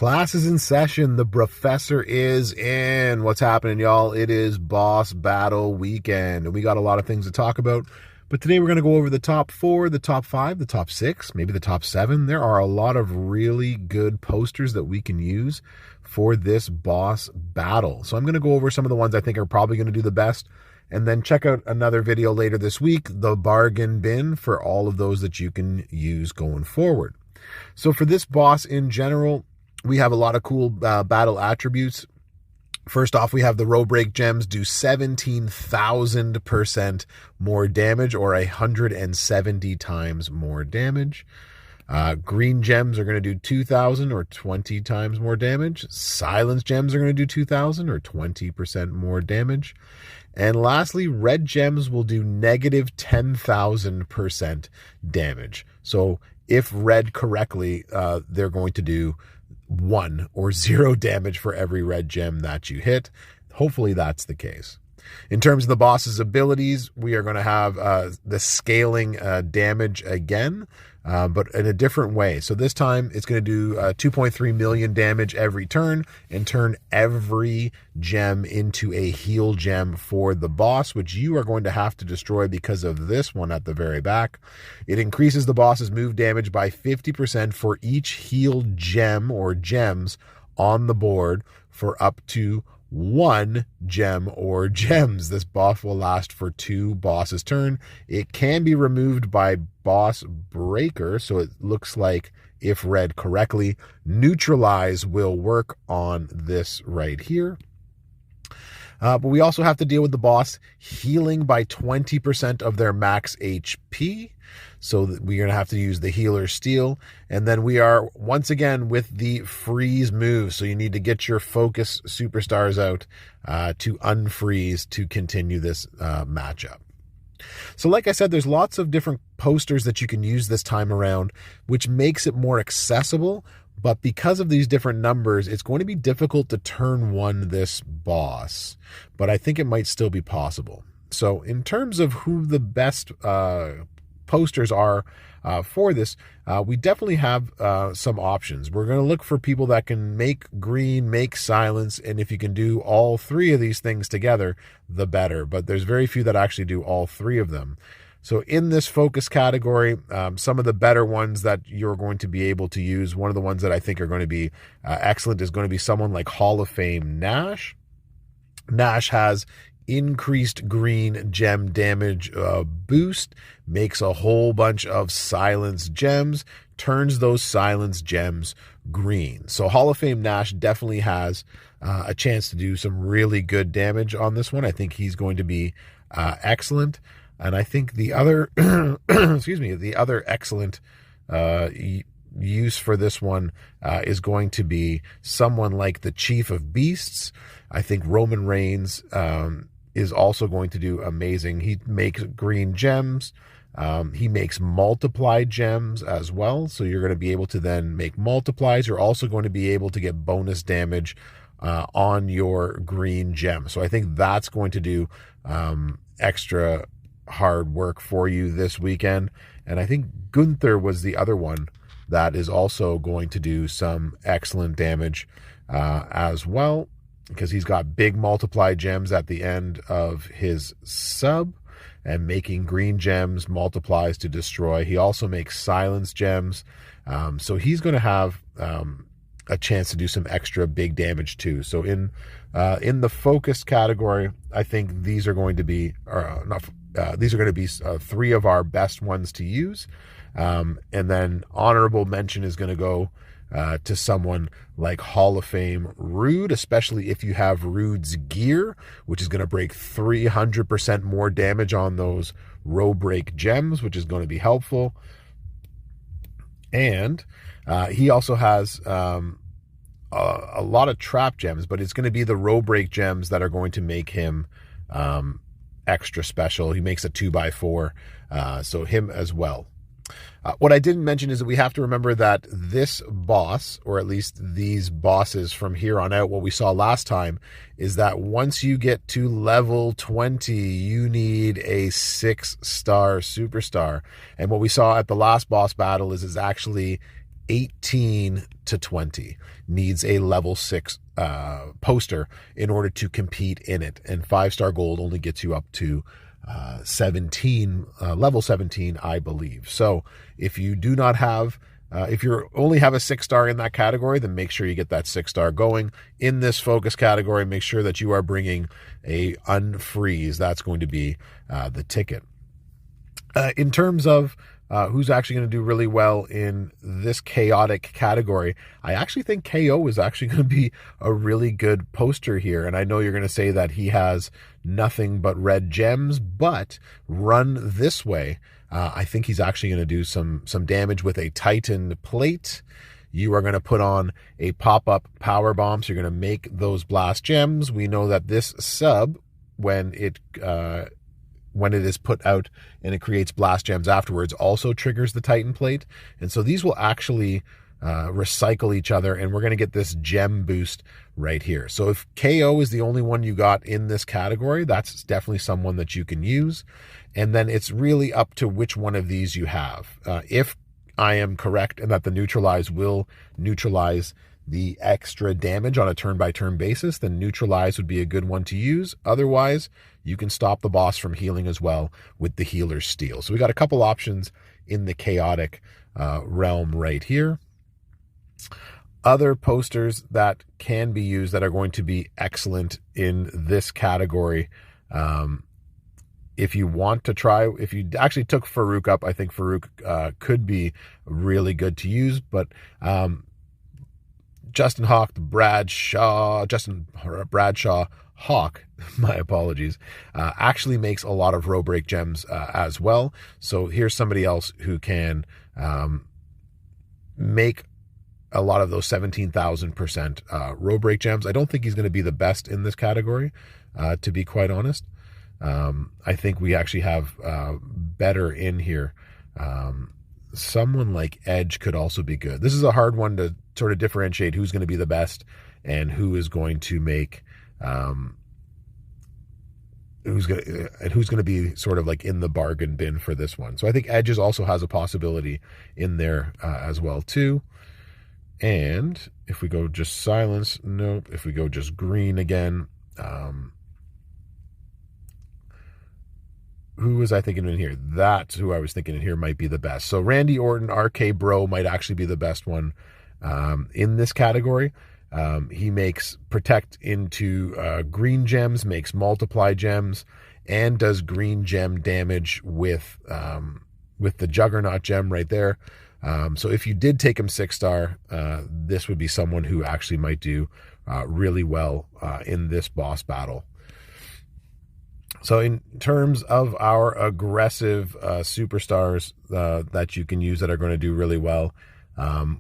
Class is in session. The Brofessor is in. What's happening, y'all? It is boss battle weekend, and we got a lot of things to talk about. But today we're going to go over the top 4, the top 5, the top 6, maybe the top 7. There are a lot of really good posters that we can use for this boss battle. So I'm going to go over some of the ones I think are probably going to do the best, and then check out another video later this week, the bargain bin for all of those that you can use going forward. So for this boss in general, we have a lot of cool battle attributes. First off, we have the row break gems do 17,000% more damage, or 170 times more damage. Green gems are going to do 2,000 or 20 times more damage. Silence gems are going to do 2,000 or 20% more damage. And lastly, red gems will do negative 10,000% damage. So if read correctly, they're going to do 1 or 0 damage for every red gem that you hit. Hopefully that's the case. In terms of the boss's abilities, we are going to have the scaling damage again, but in a different way. So this time it's going to do 2.3 million damage every turn and turn every gem into a heal gem for the boss, which you are going to have to destroy because of this one at the very back. It increases the boss's move damage by 50% for each healed gem or gems on the board for up to 1 gem or gems. This buff will last for 2 bosses' turn. It can be removed by boss breaker, so it looks like, if read correctly, neutralize will work on this right here. But we also have to deal with the boss healing by 20% of their max HP. So we're going to have to use the healer steel. And then we are once again with the freeze move. So you need to get your focus superstars out to unfreeze to continue this matchup. So like I said, there's lots of different posters that you can use this time around, which makes it more accessible. But because of these different numbers, it's going to be difficult to turn 1 this boss. But I think it might still be possible. So in terms of who the best posters are for this, we definitely have some options. We're going to look for people that can make green, make silence, and if you can do all 3 of these things together, the better. But there's very few that actually do all 3 of them. So in this focus category, some of the better ones that you're going to be able to use, one of the ones that I think are going to be excellent is going to be someone like Hall of Fame Nash. Nash has increased green gem damage boost, makes a whole bunch of silence gems, turns those silence gems green. So Hall of Fame Nash definitely has a chance to do some really good damage on this one. I think he's going to be excellent. And I think the other, the other excellent use for this one is going to be someone like the Chief of Beasts. I think Roman Reigns is also going to do amazing. He makes green gems. He makes multiplied gems as well. So you're going to be able to then make multiplies. You're also going to be able to get bonus damage on your green gem. So I think that's going to do extra hard work for you this weekend. And I think Gunther was the other one that is also going to do some excellent damage as well, because he's got big multiply gems at the end of his sub, and making green gems multiplies to destroy. He also makes silence gems, so he's going to have a chance to do some extra big damage too. So in the focus category, I think these are going to be these are going to be 3 of our best ones to use. And then honorable mention is going to go to someone like Hall of Fame Rude, especially if you have Rude's gear, which is going to break 300% more damage on those row break gems, which is going to be helpful. And he also has a lot of trap gems, but it's going to be the row break gems that are going to make him extra special. He makes a 2x4, so him as well. What I didn't mention is that we have to remember that this boss, or at least these bosses from here on out, what we saw last time is that once you get to level 20, you need a 6-star superstar. And what we saw at the last boss battle is actually 18 to 20 needs a level 6 poster in order to compete in it. And 5-star gold only gets you up to 17, level 17, I believe. So if you do not have, if you only have a 6-star in that category, then make sure you get that 6-star going. In this focus category, make sure that you are bringing a unfreeze. That's going to be the ticket. In terms of who's actually going to do really well in this chaotic category, I actually think KO is actually going to be a really good poster here. And I know you're going to say that he has nothing but red gems, but run this way. I think he's actually going to do some damage with a Titan plate. You are going to put on a pop-up power bomb, so you're going to make those blast gems. We know that this sub, when it is put out and it creates blast gems afterwards, also triggers the Titan plate. And so these will actually recycle each other, and we're going to get this gem boost right here. So if KO is the only one you got in this category, that's definitely someone that you can use. And then it's really up to which one of these you have. If I am correct and that the neutralize will neutralize the extra damage on a turn-by-turn basis, then neutralize would be a good one to use. Otherwise, you can stop the boss from healing as well with the healer's steel. So we got a couple options in the chaotic realm right here. Other posters that can be used that are going to be excellent in this category. If you want to try, if you actually took Farouk up, I think Farouk could be really good to use, but Justin Bradshaw Hawk, my apologies, actually makes a lot of row break gems as well. So here's somebody else who can make a lot of those 17,000% row break gems. I don't think he's going to be the best in this category, to be quite honest. I think we actually have better in here. Someone like Edge could also be good. This is a hard one to sort of differentiate who's going to be the best and who is going to make who's going to be sort of like in the bargain bin for this one. So I think Edge also has a possibility in there as well too. And if we go just silence, nope. If we go just green again, who was I thinking in here? That's who I was thinking in here might be the best. So Randy Orton, RK Bro, might actually be the best one in this category. He makes protect into green gems, makes multiply gems, and does green gem damage with the Juggernaut gem right there. So if you did take him 6-star, this would be someone who actually might do really well in this boss battle. So in terms of our aggressive superstars that you can use that are going to do really well,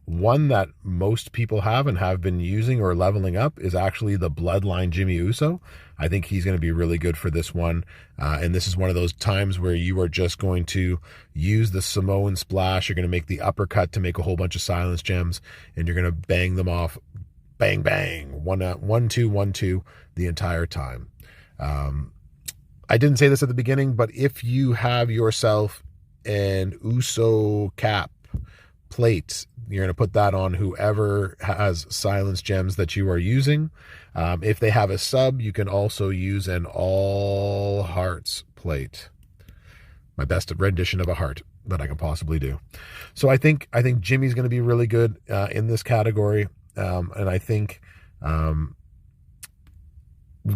one that most people have and have been using or leveling up is actually the Bloodline Jimmy Uso. I think he's going to be really good for this one. And this is one of those times where you are just going to use the Samoan splash. You're going to make the uppercut to make a whole bunch of silence gems, and you're going to bang them off. Bang, bang. 1, 2, 1, 2 the entire time. I didn't say this at the beginning, but if you have yourself an Uso cap plate, you're going to put that on whoever has silence gems that you are using. If they have a sub, you can also use an all hearts plate. My best rendition of a heart that I can possibly do. So I think Jimmy's going to be really good in this category. And I think I'm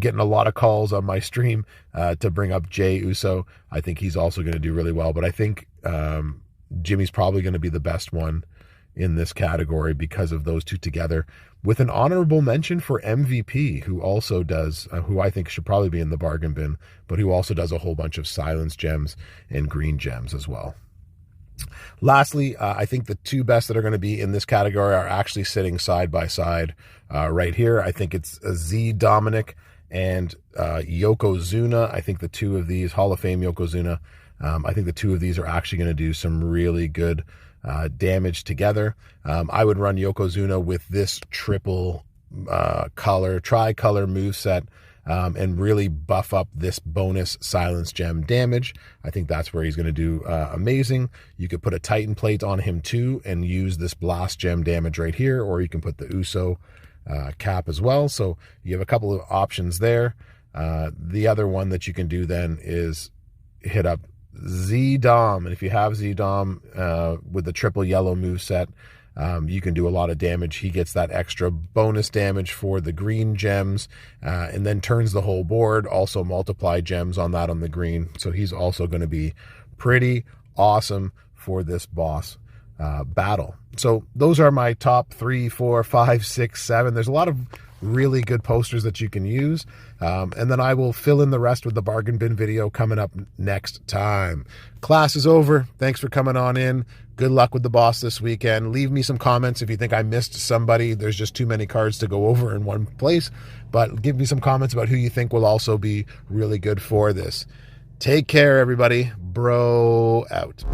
getting a lot of calls on my stream to bring up Jey Uso. I think he's also going to do really well, but I think Jimmy's probably going to be the best one in this category because of those two together, with an honorable mention for MVP, who also does, who I think should probably be in the bargain bin, but who also does a whole bunch of silence gems and green gems as well. Lastly, I think the two best that are going to be in this category are actually sitting side by side right here. I think it's Z Dominic and Yokozuna. I think the two of these, Hall of Fame Yokozuna, I think the two of these are actually going to do some really good damage together. I would run Yokozuna with this tricolor moveset. and really buff up this bonus silence gem damage. I think that's where he's going to do amazing. You could put a Titan plate on him too and use this blast gem damage right here, or you can put the Uso cap as well. So you have a couple of options there. The other one that you can do then is hit up Z-Dom, and if you have Z-Dom with the triple yellow moveset, you can do a lot of damage. He gets that extra bonus damage for the green gems, and then turns the whole board, also multiply gems on that on the green. So he's also going to be pretty awesome for this boss battle. So those are my top 3, 4, 5, 6, 7. There's a lot of really good posters that you can use, and then I will fill in the rest with the bargain bin video coming up next time. Class is over. Thanks for coming on in. Good luck with the boss this weekend. Leave me some comments if you think I missed somebody. There's just too many cards to go over in one place, but give me some comments about who you think will also be really good for this. Take care, everybody. Bro out.